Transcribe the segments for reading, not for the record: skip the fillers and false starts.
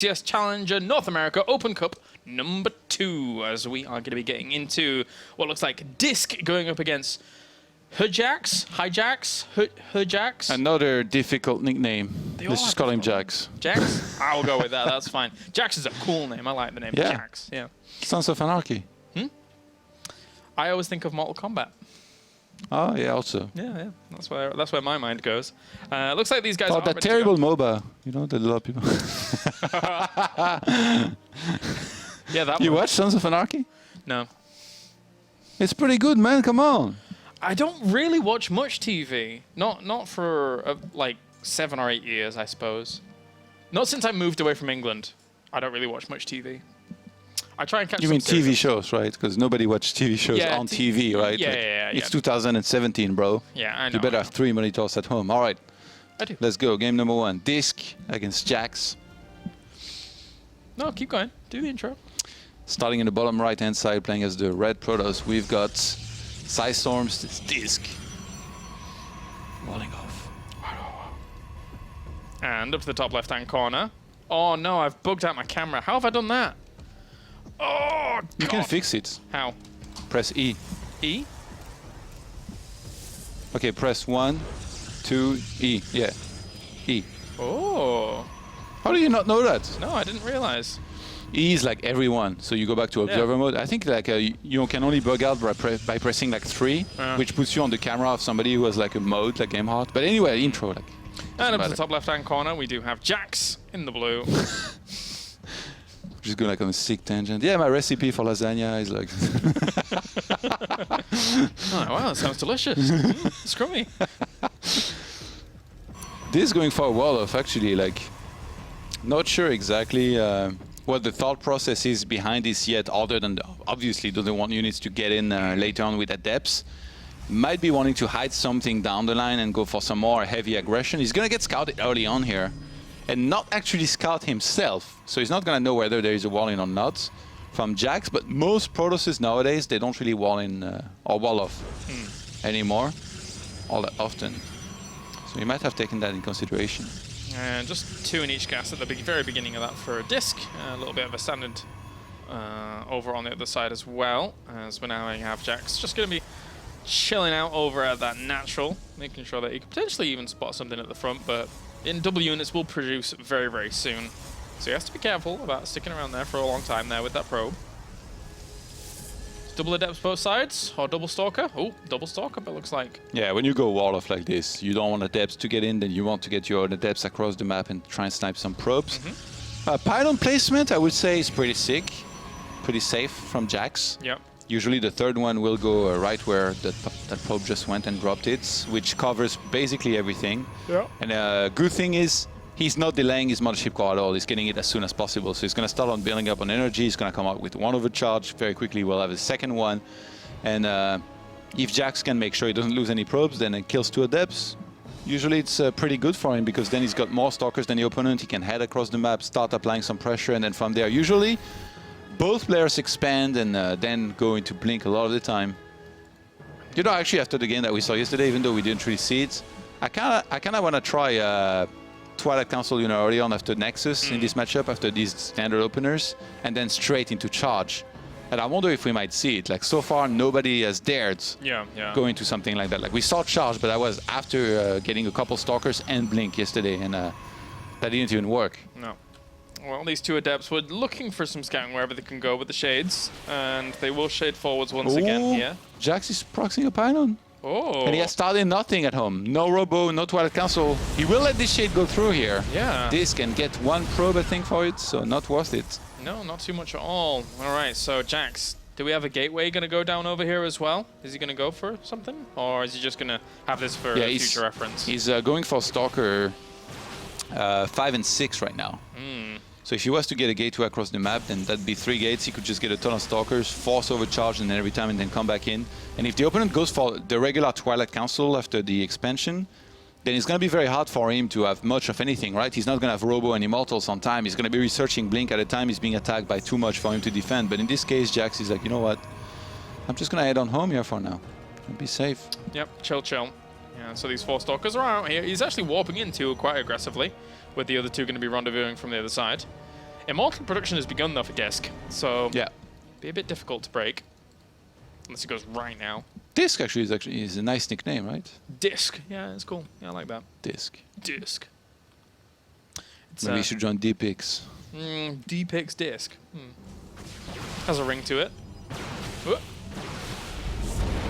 WCS Challenger North America Open Cup number 2, as we are going to be getting into what looks like DisK going up against Hjax. Another difficult nickname. Let's just call him Hjax. Hjax? I'll go with that, that's fine. Hjax is a cool name, I like the name Hjax. Yeah. Sons of Anarchy. I always think of Mortal Kombat. Oh, yeah, also. Yeah, that's where my mind goes. Looks like these guys are that terrible MOBA, you know, that a lot of people... Yeah, that You one. watch Sons of Anarchy? No. It's pretty good, man, come on. I don't really watch much TV. Not for like 7 or 8 years, I suppose. Not since I moved away from England. I don't really watch much TV. I try and catch. You mean TV shows, right? Because nobody watches TV shows on TV, right? Yeah, It's 2017, bro. Yeah, I know. You better have 3 monitors at home. All right. I do. Let's go. Game number 1. DisK against Hjax. No, keep going. Do the intro. Starting in the bottom right-hand side, playing as the red Protoss, we've got Storms. It's DisK. Walling off. And up to the top left-hand corner. Oh no, I've bugged out my camera. How have I done that? Oh, You God. can fix it. How? Press E. E? Okay, press 1, 2, E. Yeah. E. Oh. How do you not know that? No, I didn't realize. E is like everyone, so you go back to observer mode. I think like you can only bug out by pressing like 3, which puts you on the camera of somebody who has like a mode, like Game Heart. But anyway, intro, like. And up to the top left-hand corner, we do have Hjax in the blue. Just go like on a sick tangent. Yeah, my recipe for lasagna is like... Oh, wow, that sounds delicious. Scrummy. This is going for a wall off, actually, like... Not sure exactly what the thought process is behind this yet, other than obviously doesn't want units to get in later on with adepts. Might be wanting to hide something down the line and go for some more heavy aggression. He's gonna get scouted early on here. And not actually scout himself, so he's not going to know whether there is a wall in or not from Hjax, but most Protosses nowadays, they don't really wall in or wall off anymore all that often. So he might have taken that in consideration. And just 2 in each gas at the very beginning of that for DisK. A little bit of a standard over on the other side as well, as we now have Hjax just going to be chilling out over at that natural, making sure that he could potentially even spot something at the front, but in double units will produce very, very soon. So he has to be careful about sticking around there for a long time there with that probe. Double adepts both sides, or double stalker? Oh, double stalker, it looks like. Yeah, when you go wall off like this, you don't want adepts to get in, then you want to get your adepts across the map and try and snipe some probes. Pylon placement, I would say, is pretty sick. Pretty safe from Hjax. Yep. Usually the third one will go right where that probe just went and dropped it, which covers basically everything. Yeah. And a good thing is he's not delaying his mothership core at all. He's getting it as soon as possible. So he's going to start on building up on energy. He's going to come out with 1 overcharge. Very quickly we'll have a second one. And if Hjax can make sure he doesn't lose any probes, then it kills 2 adepts. Usually it's pretty good for him because then he's got more stalkers than the opponent. He can head across the map, start applying some pressure, and then from there usually both players expand and then go into blink a lot of the time. You know, actually after the game that we saw yesterday, even though we didn't really see it, I kind of want to try Twilight Council, you know, early on after Nexus in this matchup, after these standard openers, and then straight into charge. And I wonder if we might see it. Like so far, nobody has dared go into something like that. Like we saw charge, but that was after getting a couple stalkers and blink yesterday, and that didn't even work. No. Well, these 2 adepts were looking for some scouting wherever they can go with the shades, and they will shade forwards once again here. Hjax is proxying a pylon. Oh. And he has started nothing at home. No Robo, no Twilight Council. He will let this shade go through here. Yeah. This can get 1 probe, I think, for it, so not worth it. No, not too much at all. All right, so Hjax, do we have a gateway going to go down over here as well? Is he going to go for something? Or is he just going to have this for future reference? He's going for Stalker 5 and 6 right now. So if he was to get a gateway across the map, then that'd be 3 gates. He could just get a ton of stalkers, force overcharge, and then every time and then come back in. And if the opponent goes for the regular Twilight Council after the expansion, then it's going to be very hard for him to have much of anything, right? He's not going to have Robo and Immortals on time. He's going to be researching Blink at a time. He's being attacked by too much for him to defend. But in this case, Hjax is like, you know what? I'm just going to head on home here for now and be safe. Yep, chill. Yeah, so these 4 stalkers are out here. He's actually warping into quite aggressively, with the other 2 going to be rendezvousing from the other side. Immortal production has begun though for DisK, so Yeah. be a bit difficult to break. Unless it goes right now. DisK actually is a nice nickname, right? DisK, yeah, it's cool. Yeah, I like that. DisK. DisK. It's, Maybe you should join DPix. DPix DisK. Has a ring to it. Whoop.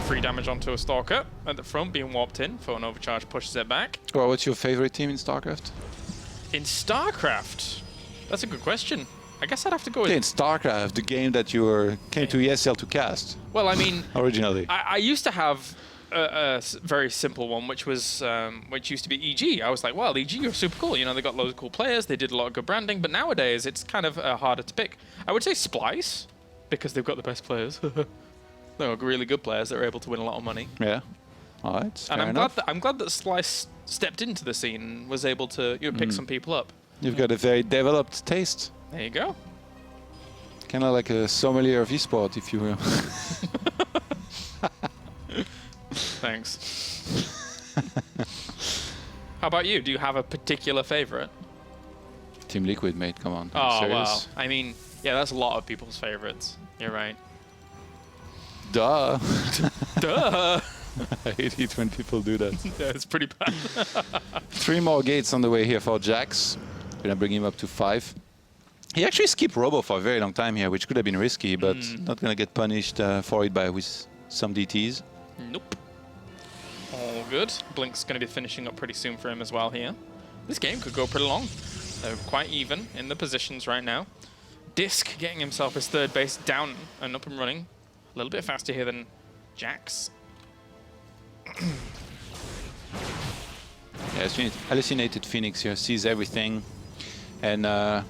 3 damage onto a Stalker at the front, being warped in for an overcharge, pushes it back. Well, what's your favorite team in StarCraft? In StarCraft? That's a good question. I guess I'd have to go with... In StarCraft, the game that you came to ESL to cast. Well, I mean... originally. I used to have a very simple one, which was which used to be EG. I was like, well, EG are super cool. You know, they got loads of cool players. They did a lot of good branding. But nowadays, it's kind of harder to pick. I would say Splice, because they've got the best players. They're really good players that are able to win a lot of money. Yeah. All right. And I'm glad that Splice stepped into the scene and was able to pick some people up. You've got a very developed taste. There you go. Kind of like a sommelier of esport, if you will. Thanks. How about you? Do you have a particular favorite? Team Liquid, mate. Come on. Oh, serious? wow. I mean, yeah, that's a lot of people's favorites. You're right. Duh. Duh. I hate it when people do that. Yeah, it's pretty bad. 3 more gates on the way here for Hjax. Gonna bring him up to 5. He actually skipped Robo for a very long time here, which could have been risky, but not gonna get punished for it with some DTs. Nope. All good. Blink's gonna be finishing up pretty soon for him as well here. This game could go pretty long. They're quite even in the positions right now. DisK getting himself his 3rd base down and up and running. A little bit faster here than Hjax. Yeah, Hallucinated Phoenix here sees everything, and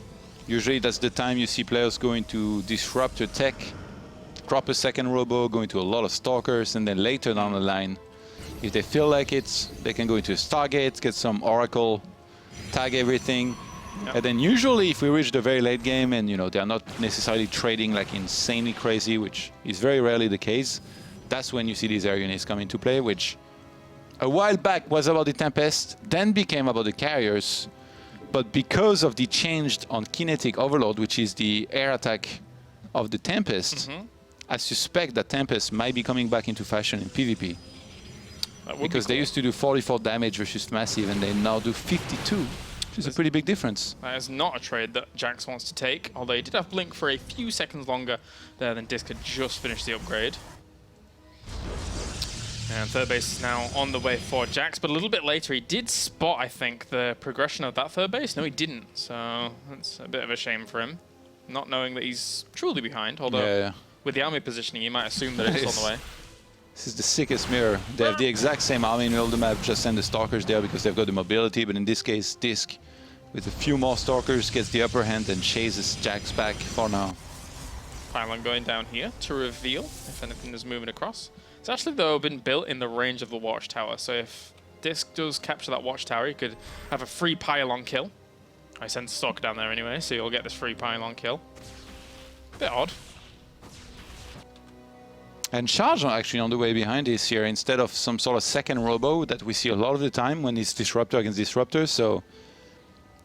usually that's the time you see players going to disrupt your tech, drop a 2nd Robo, go into a lot of Stalkers, and then later down the line, if they feel like it, they can go into a Stargate, get some Oracle, tag everything. Yep. And then usually if we reach the very late game and they're not necessarily trading like insanely crazy, which is very rarely the case, that's when you see these air units come into play, which a while back was about the Tempest, then became about the Carriers. But because of the change on Kinetic Overload, which is the air attack of the Tempest, I suspect that Tempest might be coming back into fashion in PvP. Because they used to do 44 damage versus Massive, and they now do 52, which is a pretty big difference. That is not a trade that Hjax wants to take, although he did have Blink for a few seconds longer there than DisK had just finished the upgrade. And 3rd base is now on the way for Hjax, but a little bit later he did spot, I think, the progression of that 3rd base. No, he didn't, so that's a bit of a shame for him. Not knowing that he's truly behind, although with the army positioning, you might assume that it's on the way. This is the sickest mirror. They have the exact same army in the middle of the map, just send the Stalkers there because they've got the mobility, but in this case, DisK, with a few more Stalkers, gets the upper hand and chases Hjax back for now. Pylon going down here to reveal if anything is moving across. It's actually, though, been built in the range of the Watchtower, so if DisK does capture that Watchtower, he could have a free Pylon kill. I sent Stalker down there anyway, so you'll get this free Pylon kill. Bit odd. And Charge are actually on the way behind this here, instead of some sort of 2nd Robo that we see a lot of the time when it's Disruptor against Disruptor, so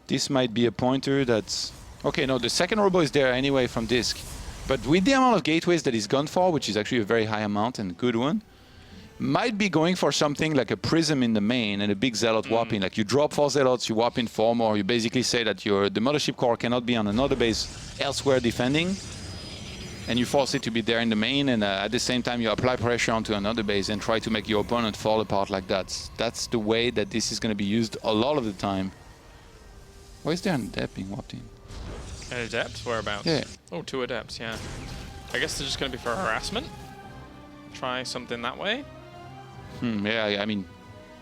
this might be a pointer that's... Okay, no, the 2nd Robo is there anyway from DisK. But with the amount of gateways that he's gone for, which is actually a very high amount and a good one, might be going for something like a Prism in the main and a big Zealot warp in. Like you drop 4 Zealots, you warp in 4 more, you basically say that the Mothership Core cannot be on another base elsewhere defending, and you force it to be there in the main, and at the same time you apply pressure onto another base and try to make your opponent fall apart like that. That's the way that this is going to be used a lot of the time. Why is there an Adept being warped in? An Adept? Whereabouts? Yeah. Oh, 2 Adepts, yeah. I guess they're just going to be for harassment. Try something that way. Yeah, I mean,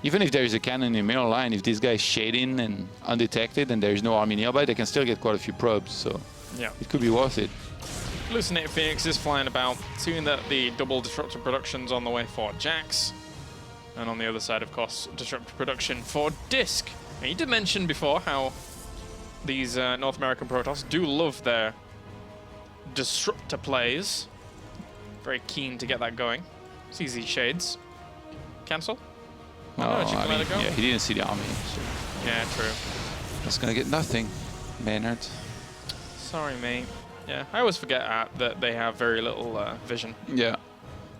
even if there is a cannon in the middle line, if this guy is shading and undetected and there is no army nearby, they can still get quite a few probes, so yeah, it could be worth it. Hallucinated Phoenix is flying about, seeing that the double Disruptor production's on the way for Hjax. And on the other side, of course, Disruptor production for DisK. And you did mention before how these North American Protoss do love their Disruptor plays. Very keen to get that going. Sees these shades. Cancel? No, I mean, yeah, he didn't see the army. So. Yeah, true. That's gonna get nothing, Maynard. So Sorry, mate. Yeah, I always forget that they have very little vision Yeah.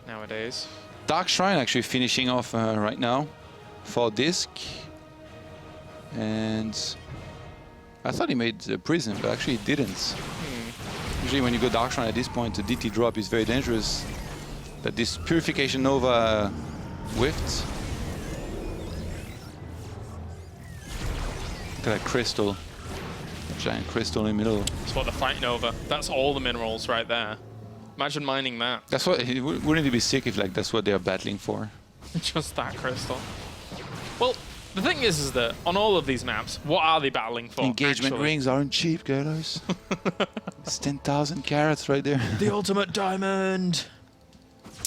nowadays. Dark Shrine actually finishing off right now for DisK. And I thought he made the prison, but actually he didn't. Usually when you go Dark Shrine at this point, the DT drop is very dangerous. That this Purification Nova whiffed. Look at that crystal. A giant crystal in the middle. That's what they're fighting over. That's all the minerals right there. Imagine mining that. That's what. Wouldn't it be sick if like that's what they're battling for? Just that crystal. Well, the thing is that on all of these maps, what are they battling for? Engagement actually? rings aren't cheap, guys. It's 10,000 carats right there. The ultimate diamond.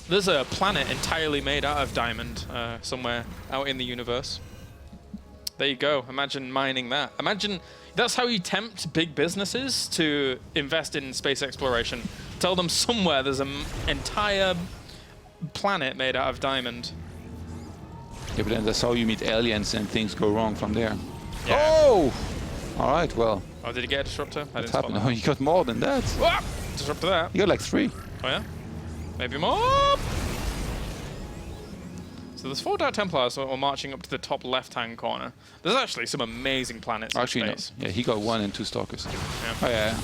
There's a planet entirely made out of diamond somewhere out in the universe. There you go. Imagine mining that. Imagine that's how you tempt big businesses to invest in space exploration. Tell them somewhere there's an entire planet made out of diamond. Yeah, but then that's how you meet aliens and things go wrong from there. Yeah. Oh! All right, well. Oh, did he get a disruptor? I didn't What's happened? Oh, you got more than that. Ah! Disruptor there. You got like 3. Oh yeah? Maybe more? So there's 4 Dark Templars who are marching up to the top left-hand corner. There's actually some amazing planets Actually, in space. no. Yeah, he got 1 and 2 Stalkers. Yeah. Oh, yeah.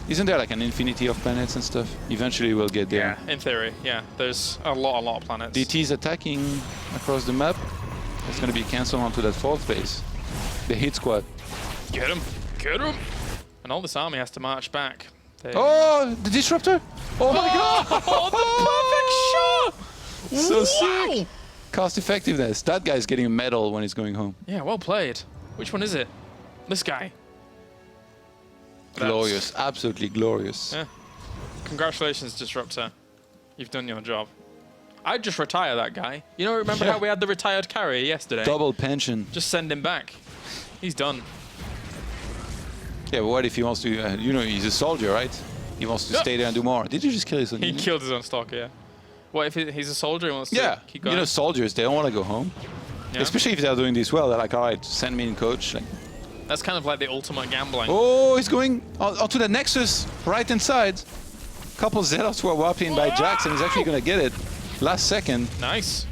Isn't there like an infinity of planets and stuff? Eventually we'll get there. Yeah, in theory, yeah. There's a lot of planets. DT's attacking across the map. It's going to be cancelled onto that 4th base. The hit squad. Get him! Get him! And all this army has to march back. They... Oh, the disruptor! Oh my god! Oh, the perfect shot! So Wow! sick! Cost effectiveness. That guy's getting a medal when he's going home. Yeah, well played. Which one is it? This guy. Glorious. Absolutely glorious. Yeah. Congratulations, Disruptor. You've done your job. I'd just retire that guy. You know, remember how we had the retired carrier yesterday? Double pension. Just send him back. He's done. Yeah, but what if he wants to, you know, he's a soldier, right? He wants to stay there and do more. Did you just kill his own He unit? killed his own stalker, yeah. What if he's a soldier and wants Yeah, to keep going? you know, soldiers, they don't want to go home. Yeah. Especially if they're doing this well. They're like, all right, send me in, coach. Like, That's kind of like the ultimate gambling. oh, he's going onto the Nexus, right-hand side. Couple Zealots were whopped in by Hjax, and he's actually going to get it. Last second. Nice.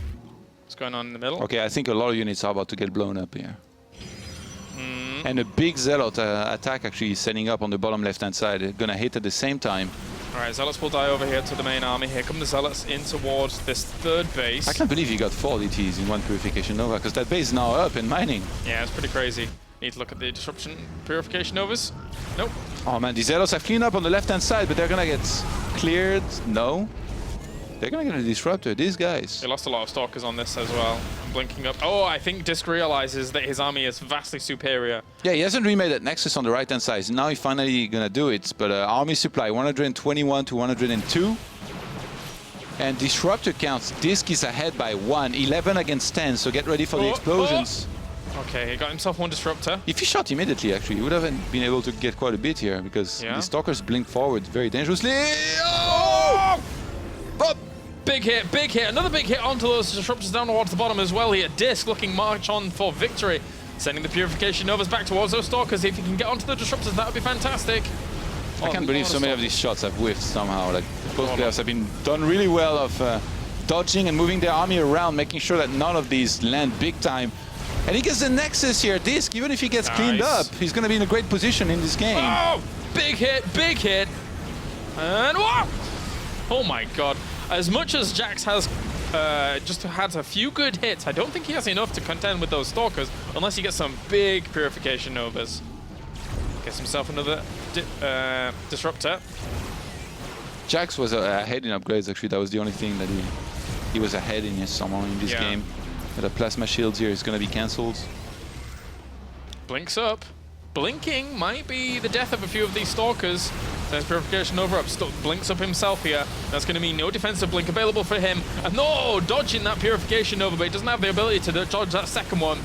What's going on in the middle? Okay, I think a lot of units are about to get blown up here. And a big Zealot attack actually is setting up on the bottom left-hand side. They're going to hit at the same time. All right, Zealots will die over here to the main army. Here come the Zealots in towards this 3rd base. I can't believe you got 4 DTs in 1 Purification Nova, because that base is now up and mining. Yeah, it's pretty crazy. Need to look at the Disruption Purification Novas. Nope. Oh man, the Zealots have cleaned up on the left-hand side, but they're going to get cleared. No. They're going to get a Disruptor. These guys. They lost a lot of Stalkers on this as well. I'm blinking up. Oh, I think DisK realizes that his army is vastly superior. Yeah, he hasn't remade that Nexus on the right-hand side. So now he's finally going to do it. But army supply, 121 to 102. And Disruptor counts. DisK is ahead by 1. 11 against 10, so get ready for the explosions. Okay, he got himself 1 Disruptor. If he shot immediately, actually, he would have been able to get quite a bit here, because the Stalkers blink forward very dangerously. Oh! Oh! Big hit, another big hit onto those Disruptors down towards the bottom as well here. DisK looking march on for victory. Sending the Purification Novas back towards those Stalkers. If he can get onto the Disruptors, that would be fantastic. I can't believe so many of these shots have whiffed somehow. Like, both players have been done really well of dodging and moving their army around, making sure that none of these land big time. And he gets the Nexus here. DisK, even if he gets cleaned up, he's going to be in a great position in this game. Oh, big hit, and wow! Oh my god. As much as Hjax has just had a few good hits, I don't think he has enough to contend with those Stalkers unless he gets some big Purification Novas. Gets himself another Disruptor. Hjax was ahead in upgrades, actually. That was the only thing that he was ahead in somehow in this game. But the Plasma Shields here is going to be cancelled. Blinks up. Blinking might be the death of a few of these Stalkers. There's Purification Nova up. Blinks up himself here. That's going to mean no defensive blink available for him. And no, dodging that Purification Nova, but he doesn't have the ability to dodge that second one.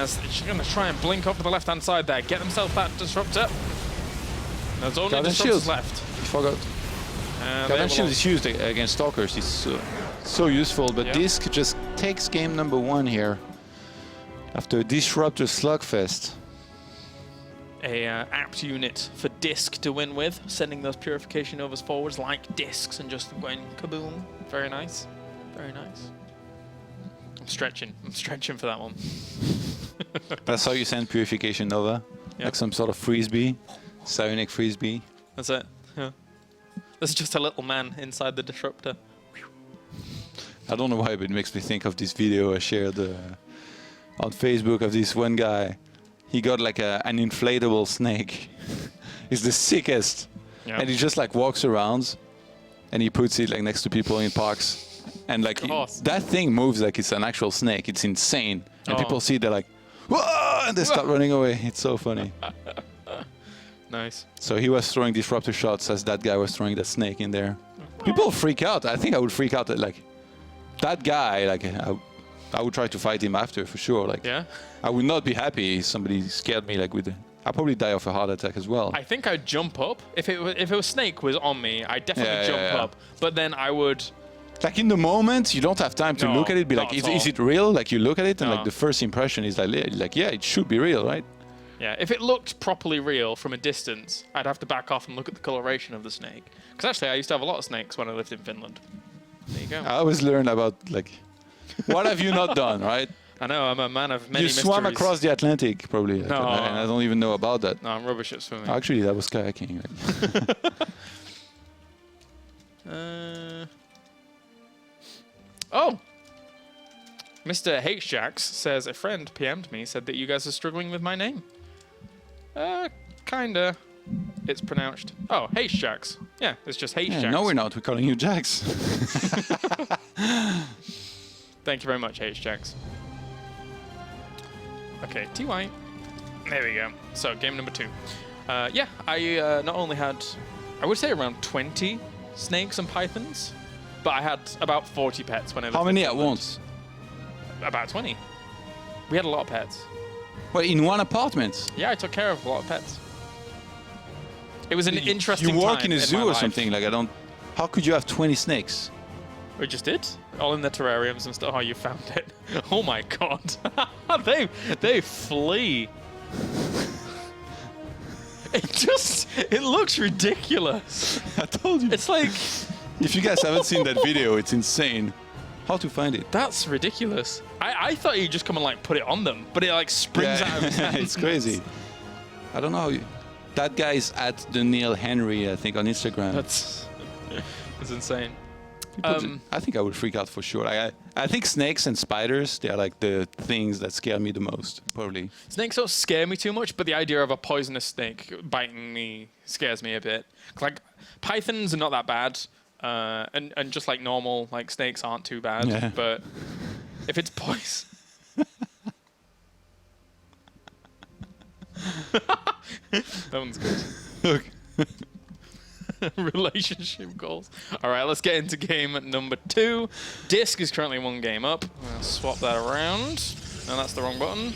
He's going to try and blink off to the left-hand side there. Get himself that Disruptor. There's only Disruptors left. He forgot. Guardian Shield is used against Stalkers. It's so useful, but DisK just takes game number 1 here after a Disruptor slugfest. a apt unit for DisK to win with, sending those Purification Novas forwards like discs and just going kaboom. Very nice. Very nice. I'm stretching for that one. That's how you send Purification Nova, like some sort of frisbee, psionic frisbee. That's it. Yeah. There's just a little man inside the disruptor. I don't know why, but it makes me think of this video I shared on Facebook of this one guy. He got like an inflatable snake. It's the sickest. Yeah. And he just like walks around and he puts it like next to people in parks. And like that thing moves like it's an actual snake. It's insane. And people see it, they're like, whoa! And they start running away. It's so funny. Nice. So he was throwing disruptor shots as that guy was throwing that snake in there. People freak out. I think I would freak out at like that guy. Like I would try to fight him after for sure. Like I would not be happy if somebody scared me like with the, I'd probably die of a heart attack as well. I think I'd jump up. If a snake was on me, I'd definitely jump up. But then I would... Like in the moment, you don't have time to look at it. Be like, is it real? Like you look at it and like the first impression is like, yeah, it should be real, right? Yeah, if it looked properly real from a distance, I'd have to back off and look at the coloration of the snake. Because actually, I used to have a lot of snakes when I lived in Finland. There you go. I always learn about like, what have you not done, right? I know, I'm a man of many mysteries. You swam across the Atlantic, probably. No. And I don't even know about that. No, I'm rubbish at swimming. Actually, that was kayaking. Oh! Mr. Hjax says, a friend PM'd me, said that you guys are struggling with my name. Kinda. It's pronounced. Oh, Hjax. Yeah, it's just Hjax. Yeah, no, we're not. We're calling you Jax. Thank you very much, Hjax. Okay, TY. There we go. So, game number 2. Yeah, I not only had, I would say around 20 snakes and pythons, but I had about 40 pets when I lived How many in at Finland. once? About 20. We had a lot of pets. Well, in one apartment? Yeah, I took care of a lot of pets. It was an interesting time. You work in a zoo my or life. something? Like, I don't... How could you have 20 snakes? We just did. All in the terrariums and stuff. Oh, you found it. Oh my god. they flee. It looks ridiculous. I told you. It's like... If you guys haven't seen that video, it's insane. How to find it? That's ridiculous. I thought you'd just come and like put it on them, but it like springs out of his hands. It's crazy. I don't know how you... That guy is at the Neil Henry, I think, on Instagram. That's insane. I think I would freak out for sure. I think snakes and spiders, they are like the things that scare me the most, probably. Snakes don't scare me too much, but the idea of a poisonous snake biting me scares me a bit. Like, pythons are not that bad, and just like normal like snakes aren't too bad. Yeah. But if it's poison... That one's good. Look. Relationship goals. All right, let's get into game number 2. DisK is currently 1 game up. I'll swap that around. No, that's the wrong button.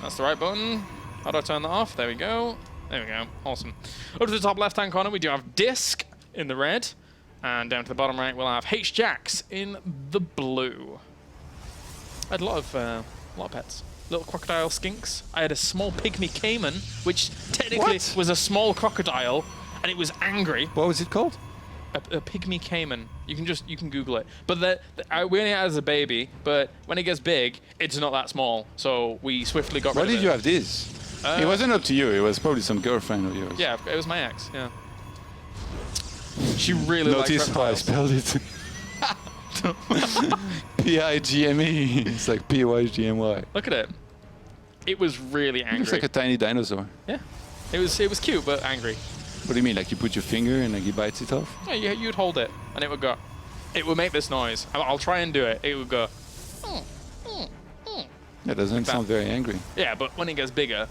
That's the right button. How do I turn that off? There we go. There we go. Awesome. Up to the top left-hand corner, we do have DisK in the red. And down to the bottom right, we'll have Hjax in the blue. I had a lot of pets. Little crocodile skinks. I had a small pygmy caiman, which technically was a small crocodile, and it was angry. What was it called? A pygmy caiman. You can Google it. But we only had it as a baby, but when it gets big, it's not that small. So we swiftly got rid of it. Why did you have this? It wasn't up to you. It was probably some girlfriend of yours. Yeah, it was my ex. Yeah. She really liked Notice how I reptiles. spelled it. P-I-G-M-E. It's like P-Y-G-M-Y. Look at it. It was really angry. It looks like a tiny dinosaur. Yeah. It was cute, but angry. What do you mean? Like you put your finger and like it bites it off? Yeah, you'd hold it, and it would go. It would make this noise. I'll try and do it. It would go. That doesn't sound very angry. Yeah, but when it gets bigger...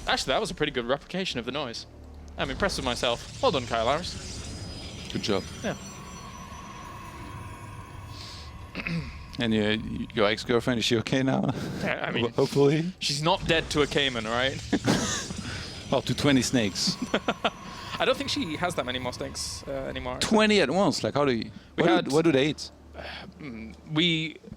Actually, that was a pretty good replication of the noise. I'm impressed with myself. Well done, Kyle Harris. Good job. Yeah. And your ex-girlfriend, is she okay now? Yeah, I mean... Hopefully. She's not dead to a caiman, right? Well, to 20 snakes. I don't think she has that many more snakes anymore. 20 at once? Like, how do you... What do they eat?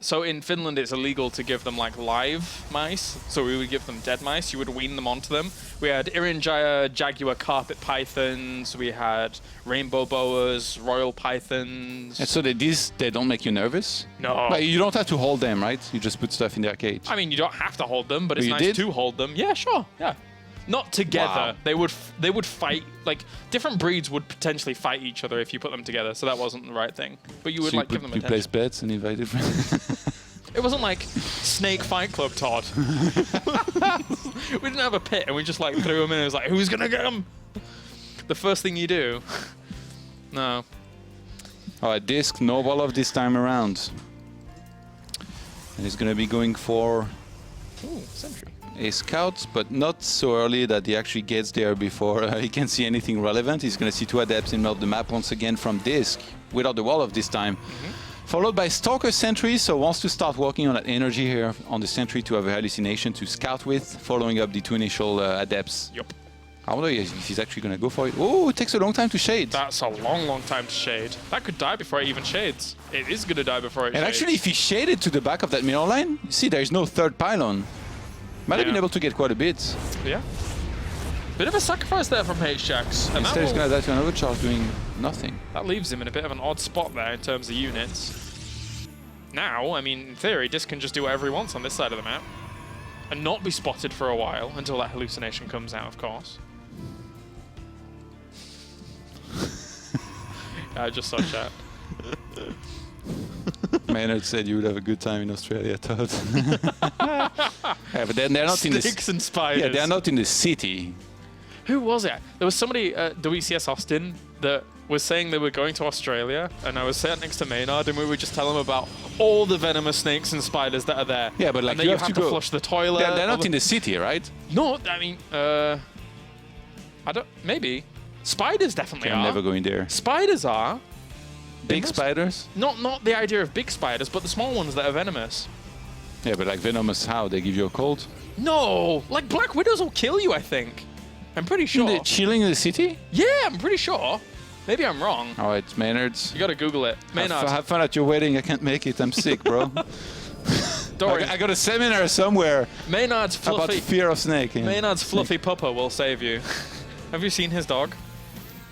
So in Finland, it's illegal to give them like live mice. So we would give them dead mice. You would wean them onto them. We had Irinjaya, Jaguar carpet pythons. We had rainbow boas, royal pythons. And so they don't make you nervous? No. But you don't have to hold them, right? You just put stuff in their cage. I mean, you don't have to hold them, but it's you nice did? to hold them. Yeah, sure. Yeah. Not together. Wow. They would fight. Like different breeds would potentially fight each other if you put them together. So that wasn't the right thing. But you would So like give them you attention. place bets and invited friends. It wasn't like Snake Fight Club, Todd. We didn't have a pit and we just like threw them in. It was like, who's gonna get them? The first thing you do. No. All right, DisK, no Wolof this time around. And he's gonna be going for Ooh, sentry. a scout, but not so early that he actually gets there before he can see anything relevant. He's going to see two adepts in the middle of the map once again from DisK, without the Wolof this time. Followed by Stalker Sentry, so wants to start working on that energy here on the Sentry to have a hallucination to scout with, following up the two initial adepts. Yep. I wonder if he's actually going to go for it. Oh, it takes a long time to shade. That's a long, long time to shade. That could die before it even shades. It is going to die before it And shades. actually, if he shaded to the back of that middle line, you see there's no third pylon. Might have been able to get quite a bit. Yeah. Bit of a sacrifice there from Hjax. And Instead, he's going to die to another charge doing nothing. that leaves him in a bit of an odd spot there in terms of units. Now, I mean, in theory, DisK can just do whatever he wants on this side of the map. And not be spotted for a while until that hallucination comes out, of course. I just saw chat. Maynard said you would have a good time in Australia, Todd. Yeah, but they're not in the Sticks and spiders. Yeah, they're not in the city. Who was it? There was somebody at WCS Austin that was saying they were going to Australia, and I was sat next to Maynard, and we would just tell him about all the venomous snakes and spiders that are there. Yeah, but like and then you you have have to to go. flush the toilet. They're not in the city, right? No, I mean, I don't. Maybe spiders definitely I'm are. never going there. Spiders are. They Big must- spiders? Not the idea of big spiders, but the small ones that are venomous. Yeah, but like venomous, how? They give you a cold? No, like black widows will kill you. I think. I'm pretty sure. They're chilling in the city? Yeah, I'm pretty sure. Maybe I'm wrong. All right, Maynards. You gotta Google it. Maynard. Have fun at your wedding. I can't make it. I'm sick, bro. Don't worry. I got a seminar somewhere Maynard's about fluffy. fear of snake. Yeah. Maynard's fluffy pupper will save you. Have you seen his dog?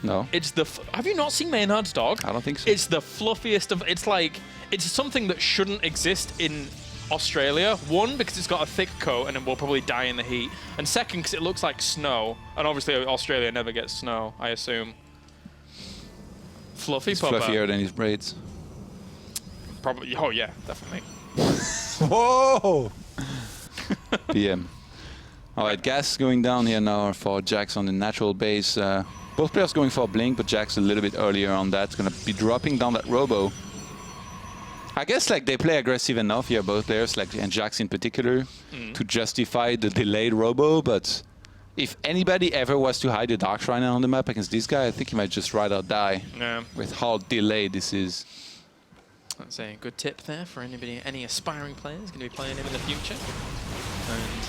No, It's the. Have you not seen Maynard's dog? I don't think so. It's the fluffiest of. It's like it's something that shouldn't exist in Australia. One, because it's got a thick coat and it will probably die in the heat. And second, because it looks like snow. And obviously Australia never gets snow, I assume. Fluffy It's pupper. fluffier than his braids. Probably. Oh yeah, definitely. Whoa! PM. All right, gas going down here now for Hjax on the natural base. Both players going for a blink, but Hjax a little bit earlier on that. Going to be dropping down that robo. I guess like they play aggressive enough here, both players, like and Hjax in particular, to justify the delayed robo. But if anybody ever was to hide a Dark Shrine on the map against this guy, I think he might just ride or die Yeah. with how delayed this is. That's a good tip there for any aspiring players going to be playing him in the future. And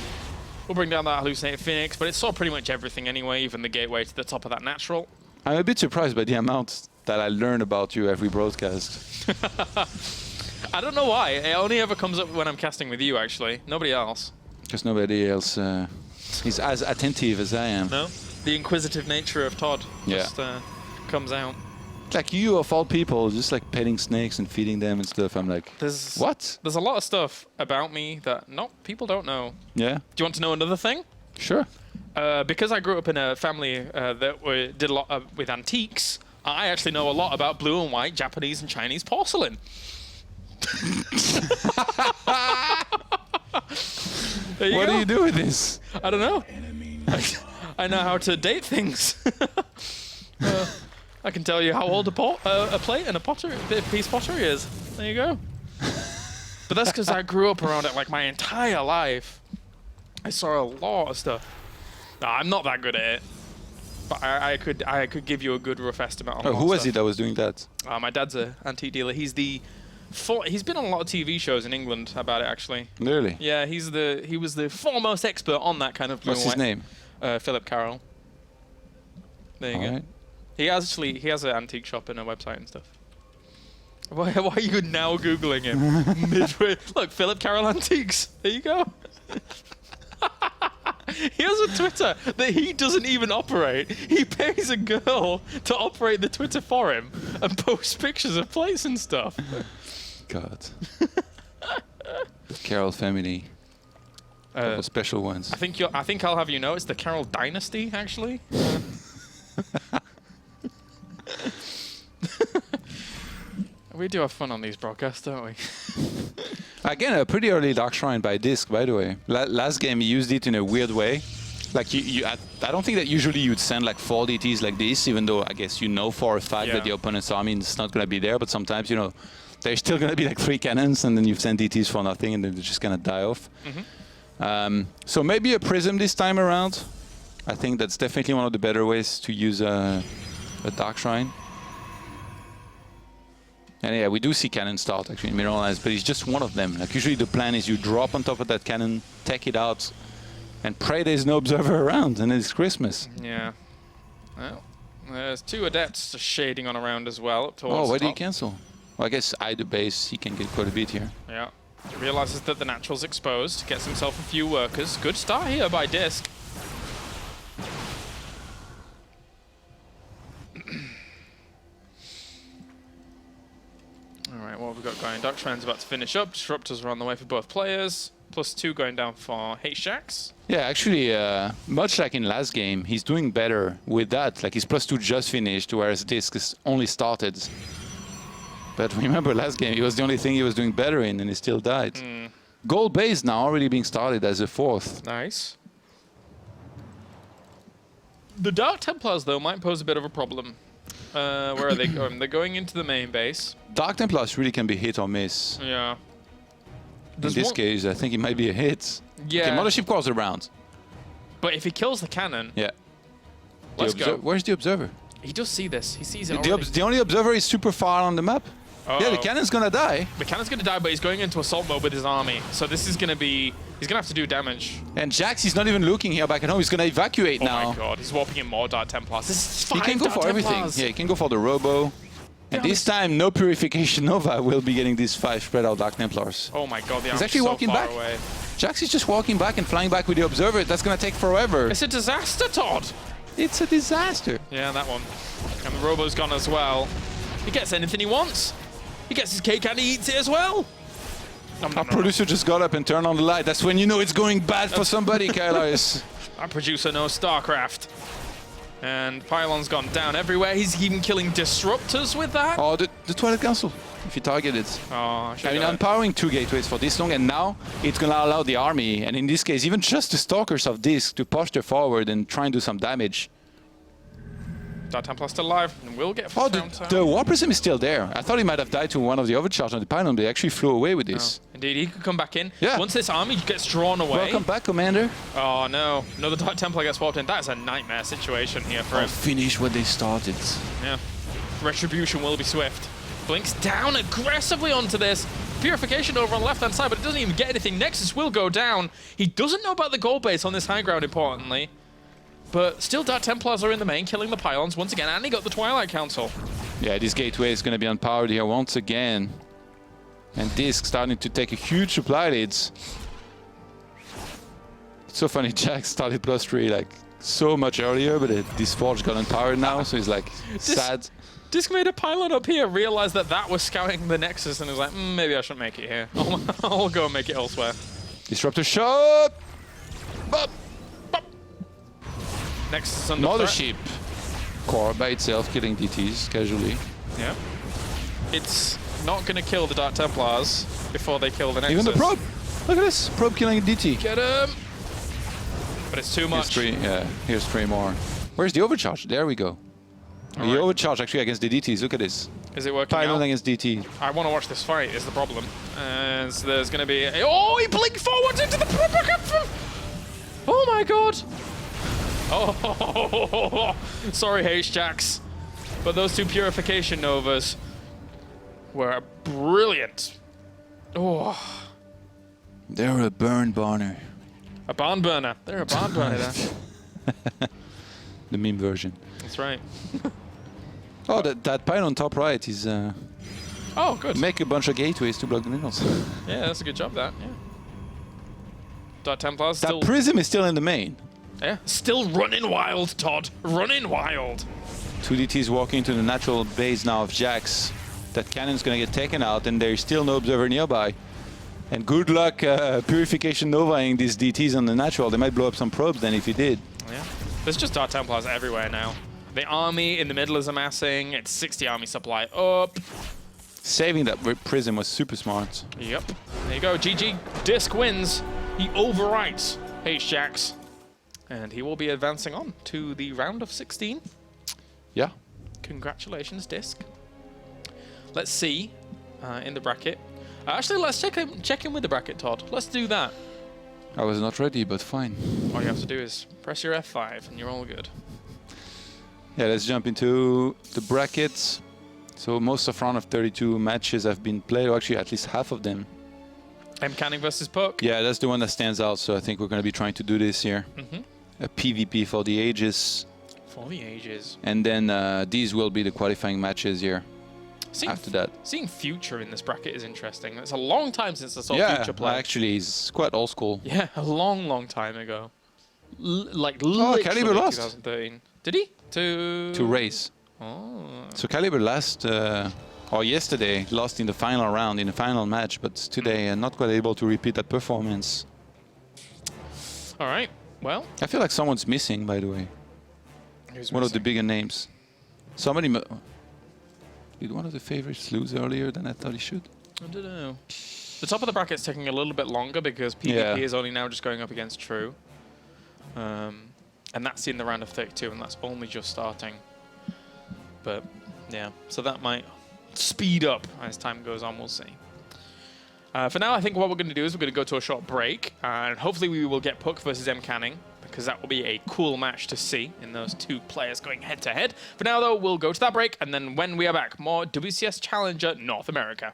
we'll bring down that hallucinated Phoenix, but it saw pretty much everything anyway, even the gateway to the top of that natural. I'm a bit surprised by the amount that I learn about you every broadcast. I don't know why. It only ever comes up when I'm casting with you, actually. Nobody else. Because nobody else is as attentive as I am. No? The inquisitive nature of Todd just comes out. Like you, of all people, just like petting snakes and feeding them and stuff. I'm like, what? There's a lot of stuff about me that people don't know. Yeah, Do you want to know another thing? sure. Because I grew up in a family that did a lot with antiques, I actually know a lot about blue and white Japanese and Chinese porcelain. There you What go. do you do with this? I don't know. I know how to date things. I can tell you how old a plate and a piece of pottery is. There you go. But that's because I grew up around it like my entire life. I saw a lot of stuff. No, I'm not that good at it. But I could give you a good rough estimate on Who was it that was doing that? My dad's an antique dealer. He's been on a lot of TV shows in England about it, actually. Really? Yeah, he was the foremost expert on that kind of blue What's and his white. name? Philip Carroll. There you All go. right. He has an antique shop and a website and stuff. Why are you now Googling him? Midway. Look, Philip Carroll Antiques. There you go. He has a Twitter that he doesn't even operate. He pays a girl to operate the Twitter for him and post pictures of plates and stuff. God. Carroll family. Couple special ones. I think I'll have you know it's the Carroll dynasty, actually. We do have fun on these broadcasts, don't we? Again, a pretty early Dark Shrine by DisK, by the way. Last game, he used it in a weird way. Like, I don't think that usually you'd send like 4 DTs like this, even though I guess you know for a fact that the opponent's army is not going to be there. But sometimes, you know, there's still going to be like 3 cannons, and then you've sent DTs for nothing, and they're just going to die off. So maybe a Prism this time around. I think that's definitely one of the better ways to use a Dark Shrine. And yeah, we do see cannon start actually in Mineralize, but it's just one of them. Like usually the plan is you drop on top of that cannon, take it out, and pray there's no observer around, and it's Christmas. Yeah. Well, there's 2 adepts shading on around as well. Up towards why did he cancel? Well, I guess either base, he can get quite a bit here. Yeah. He realizes that the natural's exposed, gets himself a few workers. Good start here by DisK. Alright, what have we got going? Dark Shrine's about to finish up. Disruptors are on the way for both players. +2 going down for Hjax. Yeah, actually, much like in last game, he's doing better with that. Like his +2 just finished, whereas DisK is only started. But remember last game, it was the only thing he was doing better in, and he still died. Gold base now already being started as a 4th. Nice. The Dark Templars, though, might pose a bit of a problem. Where are they going? They're going into the main base. Dark Templars really can be hit or miss. Yeah. In this case, I think it might be a hit. Yeah. Okay, Mothership Core's around. But if he kills the cannon... Yeah. Let's go. Where's the observer? He does see this. He sees it already. The only observer is super far on the map. Yeah, the cannon's gonna die. The cannon's gonna die, but he's going into assault mode with his army. So this is gonna be... He's gonna have to do damage. And Hjax is not even looking here back at home. He's gonna evacuate now. Oh my god, he's warping in more Dark Templars. This is 5 He can go Dark for everything. Templars. Yeah, he can go for the Robo. And this time, no Purification Nova will be getting these 5 spread out Dark Templars. Oh my god, the He's actually walking back. Away. Hjax is just walking back and flying back with the Observer. That's gonna take forever. It's a disaster, Todd. It's a disaster. Yeah, that one. And the Robo's gone as well. He gets anything he wants. He gets his cake and he eats it as well. Our producer just got up and turned on the light. That's when you know it's going bad for somebody, Kailaris. Our producer knows StarCraft. And Pylon's gone down everywhere. He's even killing Disruptors with that. Oh, the Twilight Council, if you target it. Oh, I mean, I'm powering 2 gateways for this long, and now it's going to allow the army, and in this case, even just the Stalkers of DisK to posture forward and try and do some damage. Dark Templar still alive, and we'll get the War Prism is still there. I thought he might have died to one of the overcharge on the pylon, but he actually flew away with this. Oh, indeed, he could come back in. Yeah. Once this army gets drawn away... Welcome back, Commander. Oh, no. Another Dark Templar gets swapped in. That is a nightmare situation here for him. Finish what they started. Yeah. Retribution will be swift. Blinks down aggressively onto this. Purification over on the left-hand side, but it doesn't even get anything. Nexus will go down. He doesn't know about the gold base on this high ground, importantly. But still, Dark Templars are in the main, killing the pylons once again, and he got the Twilight Council. Yeah, this gateway is going to be unpowered here once again. And DisK starting to take a huge supply leads. It's so funny, Hjax started +3 like so much earlier, but this Forge got unpowered now, so he's like sad. DisK made a pylon up here, realized that that was scouting the Nexus, and was like, maybe I shouldn't make it here. I'll go and make it elsewhere. Disruptor shot! Bop! Nexus under Mothership Core by itself killing DTs casually. Yeah. It's not going to kill the Dark Templars before they kill the Nexus. Even the Probe! Look at this! Probe killing a DT. Get him! But it's too much. Here's 3 more. Where's the overcharge? There we go. The overcharge actually against the DTs. Look at this. Is it working Pylon out? against DT. I want to watch this fight, is the problem. As there's going to be... Oh, he blinked forwards into the probe! Oh my god! Oh, sorry, Hjax. But those 2 Purification Novas were brilliant. Oh. They're a burn burner. A barn burner. They're a barn burner there. The meme version. That's right. Oh, that pylon top right is Oh, good. Make a bunch of gateways to block the minerals. Yeah, that's a good job, that. Yeah. Dot Templars That still... Prism is still in the main. Yeah, still running wild, Todd. Running wild. 2DTs walking into the natural base now of Hjax. That cannon's gonna get taken out, and there's still no observer nearby. And good luck Purification Novaing these DTs on the natural. They might blow up some probes then if you did. Yeah. There's just Dart Templars everywhere now. The army in the middle is amassing. It's 60 army supply up. Saving that Prism was super smart. Yep. There you go. GG. DisK wins. He overwrites Hjax. And he will be advancing on to the round of 16. Yeah. Congratulations, DisK. Let's see in the bracket. Actually, let's check in with the bracket, Todd. Let's do that. I was not ready, but fine. All you have to do is press your F5 and you're all good. Yeah, let's jump into the brackets. So most of round of 32 matches have been played, or actually at least half of them. Canning versus Puck. Yeah, that's the one that stands out, so I think we're going to be trying to do this here. A PvP for the ages. For the ages. And then these will be the qualifying matches here. After that. Seeing Future in this bracket is interesting. It's a long time since I saw Future play. Yeah, actually, he's quite old school. Yeah, a long, long time ago. Like Caliber literally lost. 2013. Did he? To race. Oh. So Caliber or yesterday, lost in the final round, in the final match, but today not quite able to repeat that performance. All right, well. I feel like someone's missing, by the way. Who's one missing? of the bigger names. Somebody... Did one of the favorites lose earlier than I thought he should? I don't know. The top of the bracket's taking a little bit longer because PvP is only now just going up against True. And that's in the round of 32, and that's only just starting. But, yeah, so that might speed up as time goes on, we'll see. For now, I think what we're going to do is we're going to go to a short break, and hopefully we will get Puck versus Canning, because that will be a cool match to see in those two players going head-to-head. For now, though, we'll go to that break, and then when we are back, more WCS Challenger North America.